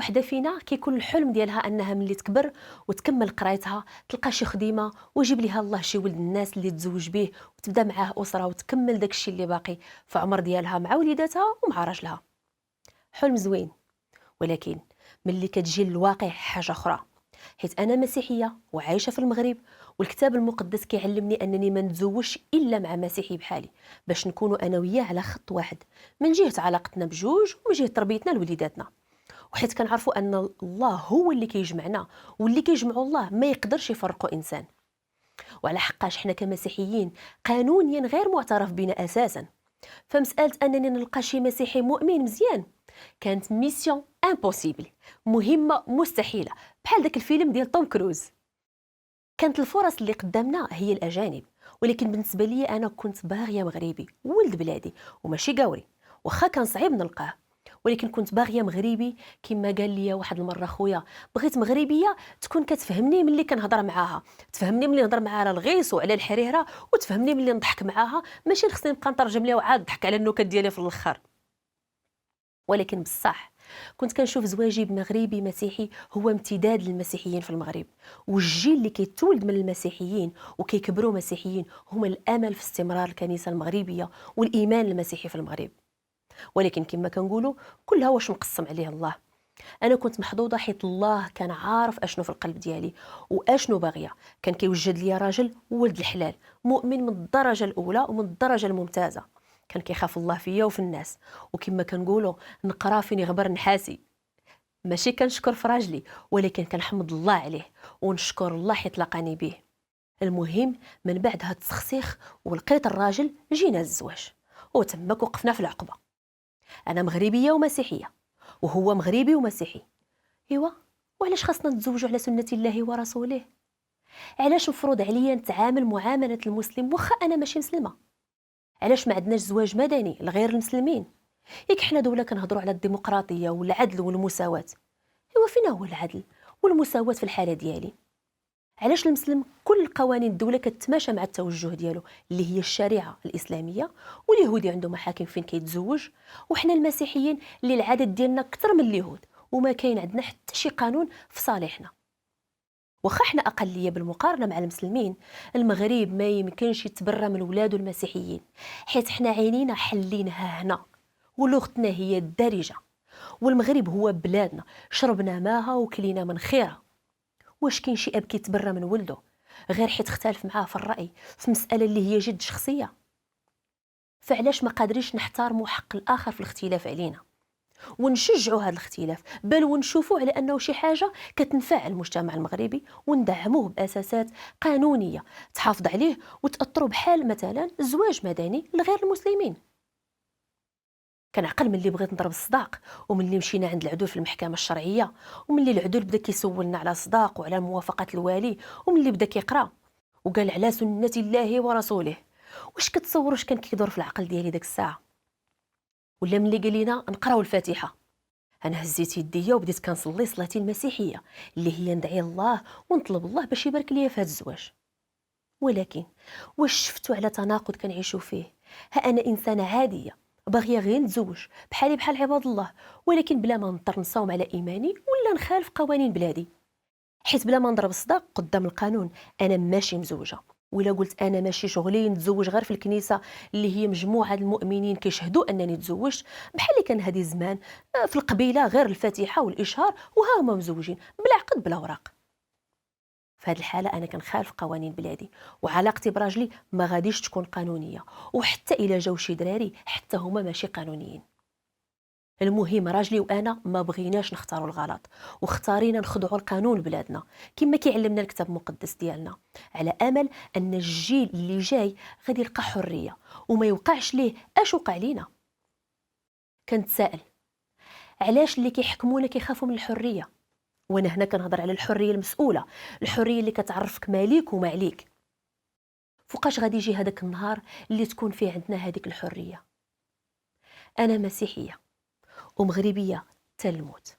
وحده فينا كيكون الحلم ديالها انها ملي تكبر وتكمل قرايتها تلقى شي خديمه ويجيب ليها الله شي ولد الناس اللي تزوج به وتبدا معاه اسره وتكمل داكشي اللي باقي في عمر ديالها مع وليداتها ومع راجلها. حلم زوين، ولكن ملي كتجي الواقع حاجه اخرى. حيت انا مسيحيه وعايشه في المغرب، والكتاب المقدس كيعلمني انني ما نتزوجش الا مع مسيحي بحالي باش نكونوا انا وياه على خط واحد من جهه علاقتنا بجوج ومن جهه تربيتنا لوليداتنا. وحيت كنعرفوا ان الله هو اللي كيجمعنا، واللي كيجمعوا الله ما يقدرش يفرقوا انسان. وعلى حقاش حنا كمسيحيين قانونيا غير معترف بنا اساسا، فمساله انني نلقى شي مسيحي مؤمن مزيان كانت ميسيون امبوسيبل، مهمه مستحيله، بحال داك الفيلم ديال توم كروز. كانت الفرص اللي قدامنا هي الاجانب، ولكن بالنسبه لي انا كنت باغيه مغربي ولد بلادي وماشي قوري، واخا كان صعيب نلقاه، ولكن كنت باغيه مغربي. كما قال لي واحد المره خويا، بغيت مغربيه تكون كتفهمني ملي كنهضر معاها، تفهمني ملي نهضر معاها على الغيص وعلى الحريره، وتفهمني ملي نضحك معاها، ماشي خصني نبقى نترجم ليها وعاد نضحك على النكت ديالي في الاخر. ولكن بصح كنت كنشوف زواجي بمغربي مسيحي هو امتداد للمسيحيين في المغرب، والجيل اللي كيتولد من المسيحيين وكيكبروا مسيحيين هما الامل في استمرار الكنيسه المغربيه والايمان المسيحي في المغرب. ولكن كما كنقولوا كلها واش مقسم عليه الله. انا كنت محظوظه حيت الله كان عارف اشنو في القلب ديالي واشنو باغيه. كان كيوجد لي راجل ولد الحلال مؤمن من الدرجه الاولى ومن الدرجه الممتازه، كان كيخاف الله فيا وفي الناس، وكما كنقولوا نقرا فين يغبر نحاسي. ماشي كنشكر في راجلي، ولكن كنحمد الله عليه ونشكر الله حيت لقاني به. المهم من بعد هاد التسخسيخ ولقيت الراجل جينا الزواج، وتماك وقفنا في العقبه. انا مغربيه ومسيحيه وهو مغربي ومسيحي. ايوا، وعلاش خاصنا نتزوجوا على سنه الله ورسوله؟ علاش مفروض عليا نتعامل معامله المسلم واخا انا ماشي مسلمه؟ علاش ما عندناش زواج مدني لغير المسلمين؟ ياك حنا دوله كنهضروا على الديمقراطيه والعدل والمساواه. ايوا، فين هو العدل والمساواه في الحاله ديالي؟ علاش المسلم كل قوانين الدوله كتماشى مع التوجه ديالو اللي هي الشريعه الاسلاميه، واليهودي عنده محاكم فين كيتزوج، وحنا المسيحيين اللي العدد ديالنا اكثر من اليهود وما كاين عندنا حتى شي قانون في صالحنا. واخا حنا اقليه بالمقارنه مع المسلمين، المغرب ما يمكنش يتبرى من ولادو المسيحيين، حيت حنا عينينا حلينها هنا ولغتنا هي الدارجه، والمغرب هو بلادنا، شربنا ماها وكلينا من خيرها. واش كاين شي اب كيتبرى من ولده غير حيت اختلف معاه في الراي في مساله اللي هي جد شخصيه؟ فعلاش ما قادرينش نحترموا حق الاخر في الاختلاف علينا ونشجعوا هذا الاختلاف، بل ونشوفوا على انه شي حاجه كتنفع المجتمع المغربي وندعموه باساسات قانونيه تحافظ عليه وتاثروا، بحال مثلا الزواج مدني لغير المسلمين. كنعقل ملي بغيت نضرب الصداق وملي مشينا عند العدول في المحكمه الشرعيه، وملي العدول بدا كيسولنا على الصداق وعلى موافقه الوالي، وملي بدا كيقرا وقال على سنه الله ورسوله. واش كتصوروا واش كان كيدور في العقل ديالي ديك الساعه؟ ولا ملي قال لينا نقراو الفاتحه، انا هزيت يديا وبديت كنصلي صلاتي المسيحيه اللي هي ندعي الله ونطلب الله باش يبارك ليا في هذا الزواج. ولكن واش شفتوا على تناقض كنعيشوا فيه؟ ها انا انسانه عاديه باغيه غير نتزوج بحالي بحال عباد الله، ولكن بلا ما نضطر نصاوم على ايماني ولا نخالف قوانين بلادي، حيت بلا ما نضرب الصداق قدام القانون انا ماشي مزوجه. ولا قلت انا ماشي شغلي نتزوج غير في الكنيسه اللي هي مجموعه المؤمنين كيشهدوا انني تزوجت، بحال اللي كان هذه زمان في القبيله غير الفاتحه والاشهار وها هما مزوجين بلا عقد بلا اوراق. في هذه الحاله انا كنخالف قوانين بلادي، وعلاقتي براجلي ما غاديش تكون قانونيه، وحتى الا جاو شي دراري حتى هما ماشي قانونيين. المهم راجلي وانا ما بغيناش نختاروا الغلط، واختارينا نخضعوا لقانون بلادنا كما كيعلمنا الكتاب المقدس ديالنا، على امل ان الجيل اللي جاي غادي يلقى حريه وما يوقعش ليه اش وقع لينا. كنتسائل علاش اللي كيحكمونا كيخافوا من الحريه، وانا هنا كنهضر على الحريه المسؤوله، الحريه اللي كتعرفك ما ليك وما عليك. فوقاش غادي يجي هذاك النهار اللي تكون فيه عندنا هذيك الحريه؟ انا مسيحيه ومغربيه حتى الموت.